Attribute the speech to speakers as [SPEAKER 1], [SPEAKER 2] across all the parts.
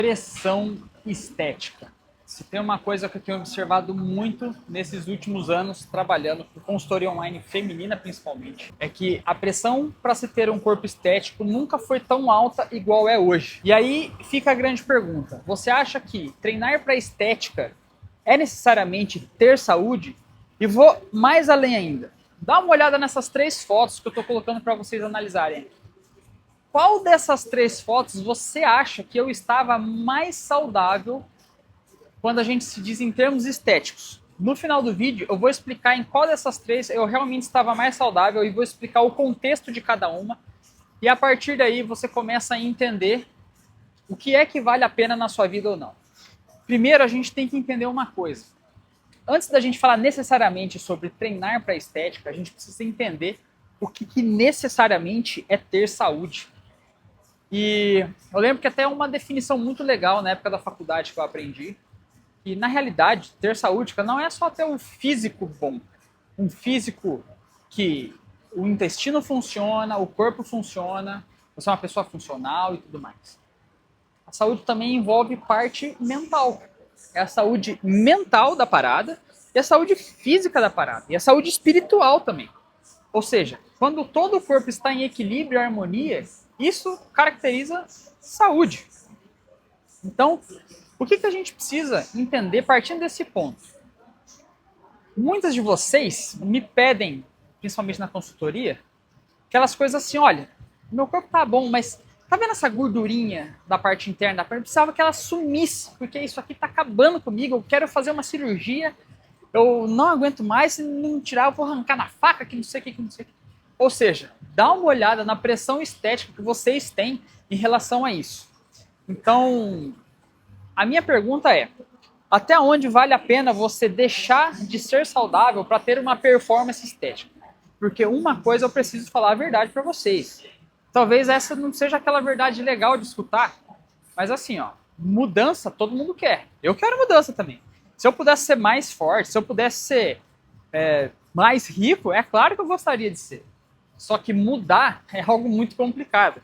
[SPEAKER 1] Pressão estética. Se tem uma coisa que eu tenho observado muito nesses últimos anos, trabalhando com consultoria online feminina principalmente, é que a pressão para se ter um corpo estético nunca foi tão alta igual é hoje. E aí fica a grande pergunta: você acha que treinar para estética é necessariamente ter saúde? E vou mais além ainda. Dá uma olhada nessas 3 fotos que eu estou colocando para vocês analisarem. Qual dessas 3 fotos você acha que eu estava mais saudável quando a gente se diz em termos estéticos? No final do vídeo eu vou explicar em qual dessas 3 eu realmente estava mais saudável e vou explicar o contexto de cada uma. E a partir daí você começa a entender o que é que vale a pena na sua vida ou não. Primeiro a gente tem que entender uma coisa. Antes da gente falar necessariamente sobre treinar para estética, a gente precisa entender o que necessariamente é ter saúde. E eu lembro que até uma definição muito legal na época da faculdade que eu aprendi, e na realidade ter saúde não é só ter um físico bom, um físico que o intestino funciona, o corpo funciona, você é uma pessoa funcional e tudo mais. A saúde também envolve parte mental. É a saúde mental da parada e a saúde física da parada. E a saúde espiritual também. Ou seja, quando todo o corpo está em equilíbrio e harmonia, isso caracteriza saúde. Então, o que a gente precisa entender partindo desse ponto? Muitas de vocês me pedem, principalmente na consultoria, aquelas coisas assim: olha, meu corpo tá bom, mas tá vendo essa gordurinha da parte interna da perna? Eu precisava que ela sumisse, porque isso aqui tá acabando comigo, eu quero fazer uma cirurgia, eu não aguento mais, se não tirar eu vou arrancar na faca, que não sei o que, não sei o que. Ou seja, dá uma olhada na pressão estética que vocês têm em relação a isso. Então, a minha pergunta é: até onde vale a pena você deixar de ser saudável para ter uma performance estética? Porque uma coisa eu preciso falar a verdade para vocês. Talvez essa não seja aquela verdade legal de escutar, mas assim, ó, mudança todo mundo quer. Eu quero mudança também. Se eu pudesse ser mais forte, se eu pudesse ser mais rico, é claro que eu gostaria de ser. Só que mudar é algo muito complicado.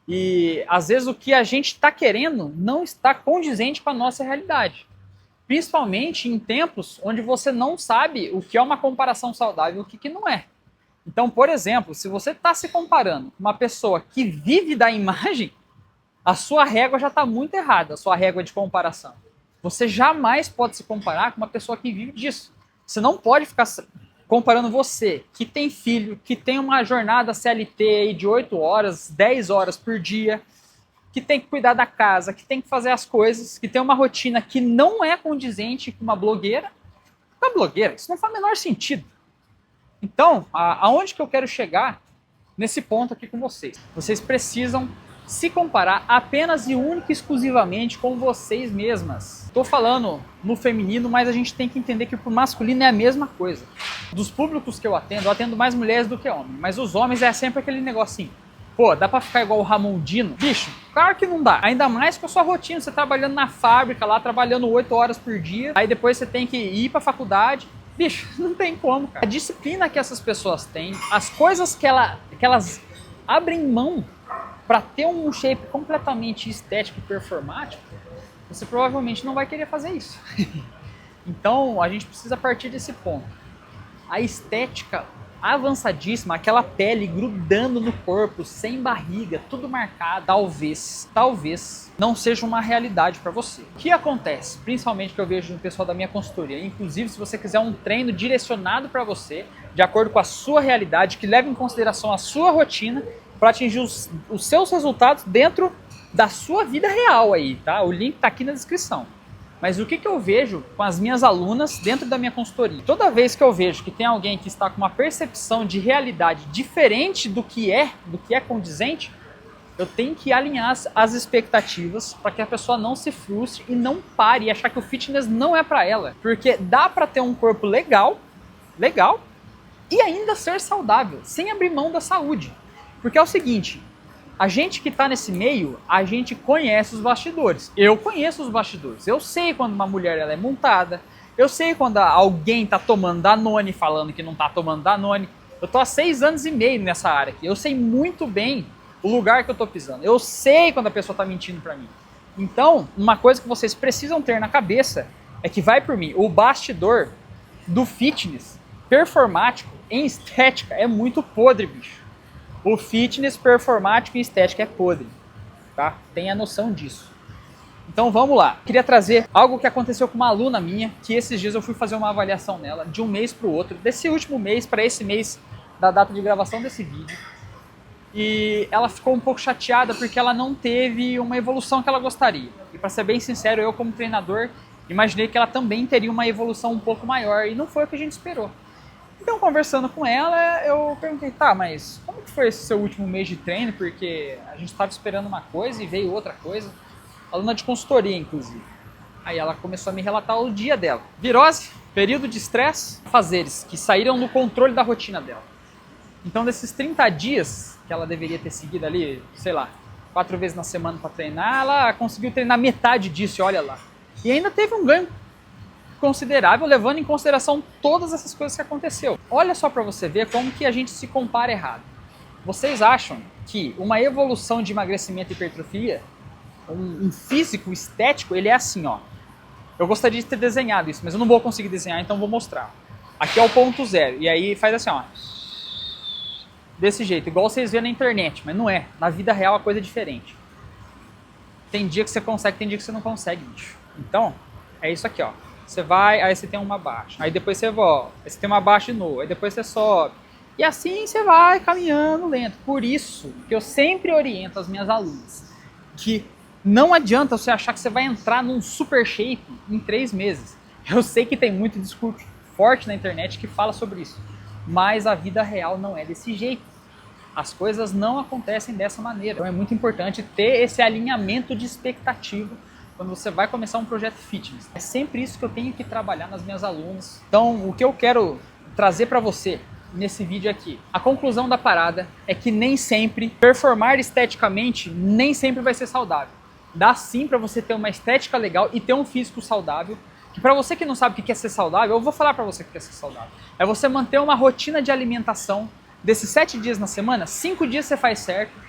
[SPEAKER 1] E às vezes o que a gente está querendo não está condizente com a nossa realidade. Principalmente em tempos onde você não sabe o que é uma comparação saudável e o que não é. Então, por exemplo, se você está se comparando com uma pessoa que vive da imagem, a sua régua já está muito errada, a sua régua de comparação. Você jamais pode se comparar com uma pessoa que vive disso. Você não pode ficar comparando você, que tem filho, que tem uma jornada CLT aí de 8 horas, 10 horas por dia, que tem que cuidar da casa, que tem que fazer as coisas, que tem uma rotina que não é condizente com uma blogueira. Uma blogueira, isso não faz o menor sentido. Então, aonde que eu quero chegar nesse ponto aqui com vocês? Vocês precisam se comparar apenas e única e exclusivamente com vocês mesmas. Estou falando no feminino, mas a gente tem que entender que pro masculino é a mesma coisa. Dos públicos que eu atendo mais mulheres do que homens, mas os homens é sempre aquele negocinho: pô, dá pra ficar igual o Ramondino? Bicho, claro que não dá. Ainda mais com a sua rotina, você trabalhando na fábrica lá, trabalhando 8 horas por dia, aí depois você tem que ir pra faculdade. Bicho, não tem como, cara. A disciplina que essas pessoas têm, as coisas que elas abrem mão para ter um shape completamente estético e performático, você provavelmente não vai querer fazer isso. Então, a gente precisa partir desse ponto. A estética avançadíssima, aquela pele grudando no corpo, sem barriga, tudo marcado, talvez não seja uma realidade para você. O que acontece, principalmente que eu vejo no pessoal da minha consultoria, inclusive se você quiser um treino direcionado para você, de acordo com a sua realidade, que leve em consideração a sua rotina, para atingir os seus resultados dentro da sua vida real aí, tá? O link tá aqui na descrição. Mas o que eu vejo com as minhas alunas dentro da minha consultoria? Toda vez que eu vejo que tem alguém que está com uma percepção de realidade diferente do que é condizente, eu tenho que alinhar as expectativas para que a pessoa não se frustre e não pare e achar que o fitness não é para ela. Porque dá para ter um corpo legal, e ainda ser saudável, sem abrir mão da saúde. Porque é o seguinte: a gente que está nesse meio, a gente conhece os bastidores. Eu conheço os bastidores. Eu sei quando uma mulher ela é montada. Eu sei quando alguém está tomando Danone falando que não está tomando Danone. Eu estou há 6 anos e meio nessa área aqui. Eu sei muito bem o lugar que eu estou pisando. Eu sei quando a pessoa está mentindo para mim. Então, uma coisa que vocês precisam ter na cabeça é que, vai por mim, o bastidor do fitness performático em estética é muito podre, bicho. O fitness performático em estética é podre, tá? Tenha noção disso. Então vamos lá. Queria trazer algo que aconteceu com uma aluna minha, que esses dias eu fui fazer uma avaliação nela, de um mês para o outro, desse último mês para esse mês da data de gravação desse vídeo. E ela ficou um pouco chateada porque ela não teve uma evolução que ela gostaria. E para ser bem sincero, eu como treinador, imaginei que ela também teria uma evolução um pouco maior e não foi o que a gente esperou. Então, conversando com ela, eu perguntei, tá, mas como que foi esse seu último mês de treino? Porque a gente estava esperando uma coisa e veio outra coisa. Aluna de consultoria, inclusive. Aí ela começou a me relatar o dia dela. Virose, período de estresse, afazeres que saíram do controle da rotina dela. Então, desses 30 dias que ela deveria ter seguido ali, sei lá, 4 vezes na semana para treinar, ela conseguiu treinar metade disso, olha lá. E ainda teve um ganho considerável, levando em consideração todas essas coisas que aconteceu. Olha só para você ver como que a gente se compara errado. Vocês acham que uma evolução de emagrecimento e hipertrofia, um físico estético, ele é assim, ó. Eu gostaria de ter desenhado isso, mas eu não vou conseguir desenhar, então vou mostrar. Aqui é o ponto zero, e aí faz assim, ó. Desse jeito, igual vocês vêem na internet, mas não é. Na vida real a coisa é diferente. Tem dia que você consegue, tem dia que você não consegue, bicho. Então, é isso aqui, ó. Você vai, aí você tem uma baixa, aí depois você volta, aí você tem uma baixa de novo, aí depois você sobe. E assim você vai caminhando lento. Por isso que eu sempre oriento as minhas alunas que não adianta você achar que você vai entrar num super shape em 3 meses. Eu sei que tem muito discurso forte na internet que fala sobre isso, mas a vida real não é desse jeito. As coisas não acontecem dessa maneira. Então é muito importante ter esse alinhamento de expectativa quando você vai começar um projeto fitness. É sempre isso que eu tenho que trabalhar nas minhas alunas. Então, o que eu quero trazer para você nesse vídeo aqui, a conclusão da parada é que nem sempre performar esteticamente nem sempre vai ser saudável. Dá sim para você ter uma estética legal e ter um físico saudável. Que para você que não sabe o que é ser saudável, eu vou falar para você o que é ser saudável. É você manter uma rotina de alimentação desses 7 dias na semana, 5 dias você faz certo.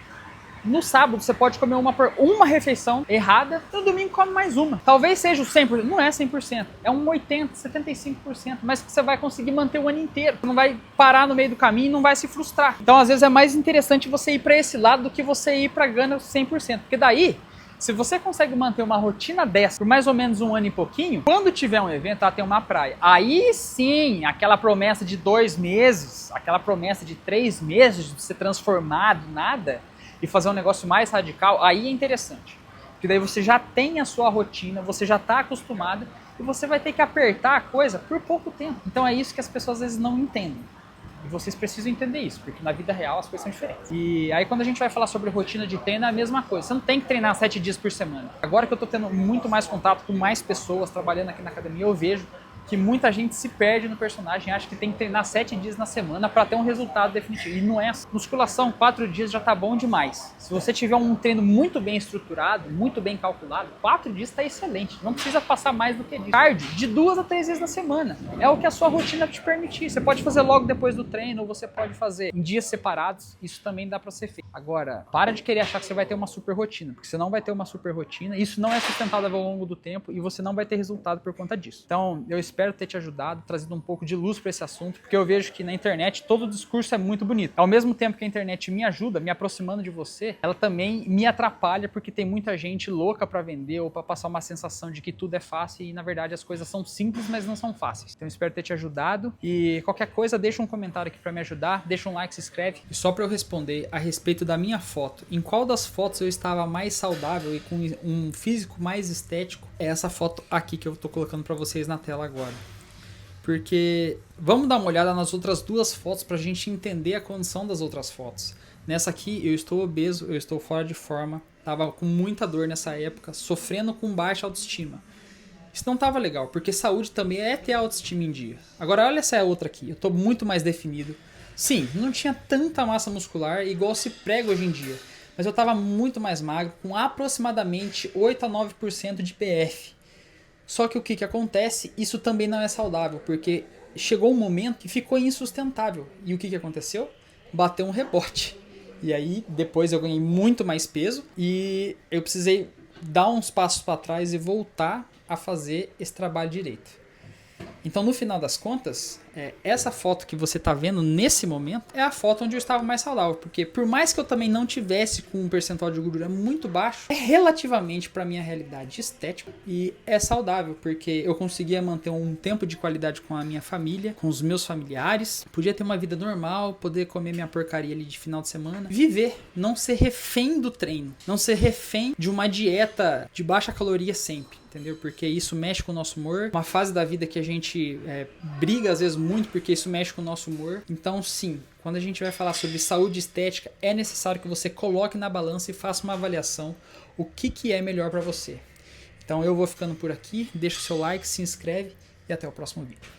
[SPEAKER 1] No sábado você pode comer uma refeição errada, no domingo come mais uma. Talvez seja o 100%, não é 100%, é um 80%, 75%, mas que você vai conseguir manter o ano inteiro. Você não vai parar no meio do caminho e não vai se frustrar. Então às vezes é mais interessante você ir para esse lado do que você ir para ganho 100%, porque daí, se você consegue manter uma rotina dessa por mais ou menos um ano e pouquinho, quando tiver um evento, tem uma praia. Aí sim, aquela promessa de 2 meses, aquela promessa de 3 meses de ser transformado, nada, e fazer um negócio mais radical, aí é interessante. Porque daí você já tem a sua rotina, você já está acostumado e você vai ter que apertar a coisa por pouco tempo. Então é isso que as pessoas às vezes não entendem. E vocês precisam entender isso, porque na vida real as coisas são diferentes. E aí quando a gente vai falar sobre rotina de treino é a mesma coisa. Você não tem que treinar 7 dias por semana. Agora que eu estou tendo muito mais contato com mais pessoas trabalhando aqui na academia, eu vejo que muita gente se perde no personagem, acha que tem que treinar 7 dias na semana para ter um resultado definitivo. E não é assim. Musculação, 4 dias já tá bom demais. Se você tiver um treino muito bem estruturado, muito bem calculado, 4 dias está excelente. Não precisa passar mais do que isso. Cardio, de 2 a 3 vezes na semana. É o que a sua rotina te permitir. Você pode fazer logo depois do treino, ou você pode fazer em dias separados. Isso também dá para ser feito. Agora, para de querer achar que você vai ter uma super rotina, porque você não vai ter uma super rotina. Isso não é sustentável ao longo do tempo e você não vai ter resultado por conta disso. Então, eu espero ter te ajudado, trazido um pouco de luz para esse assunto, porque eu vejo que na internet todo o discurso é muito bonito. Ao mesmo tempo que a internet me ajuda, me aproximando de você, ela também me atrapalha, porque tem muita gente louca para vender ou para passar uma sensação de que tudo é fácil e na verdade as coisas são simples, mas não são fáceis. Então eu espero ter te ajudado e qualquer coisa deixa um comentário aqui para me ajudar, deixa um like, se inscreve. E só para eu responder a respeito da minha foto, em qual das fotos eu estava mais saudável e com um físico mais estético, é essa foto aqui que eu tô colocando para vocês na tela agora. Porque vamos dar uma olhada nas outras 2 fotos para a gente entender a condição das outras fotos. Nessa aqui eu estou obeso, eu estou fora de forma, estava com muita dor nessa época, sofrendo com baixa autoestima. Isso não estava legal, porque saúde também é ter autoestima em dia. Agora olha essa outra aqui, eu estou muito mais definido. Sim, não tinha tanta massa muscular igual se prega hoje em dia, mas eu estava muito mais magro, com aproximadamente 8 a 9% de PF. Só que o que acontece? Isso também não é saudável, porque chegou um momento que ficou insustentável. E o que aconteceu? Bateu um rebote. E aí depois eu ganhei muito mais peso e eu precisei
[SPEAKER 2] dar uns passos para trás e voltar a fazer esse trabalho direito. Então, no final das contas, essa foto que você está vendo nesse momento é a foto onde eu estava mais saudável. Porque por mais que eu também não tivesse com um percentual de gordura muito baixo, é relativamente para minha realidade estética e é saudável, porque eu conseguia manter um tempo de qualidade com a minha família, com os meus familiares, podia ter uma vida normal, poder comer minha porcaria ali de final de semana, viver, não ser refém do treino, não ser refém de uma dieta de baixa caloria sempre. Entendeu? Porque isso mexe com o nosso humor. Uma fase da vida que a gente briga às vezes muito porque isso mexe com o nosso humor. Então sim, quando a gente vai falar sobre saúde estética, é necessário que você coloque na balança e faça uma avaliação o que é melhor para você. Então eu vou ficando por aqui, deixa o seu like, se inscreve e até o próximo vídeo.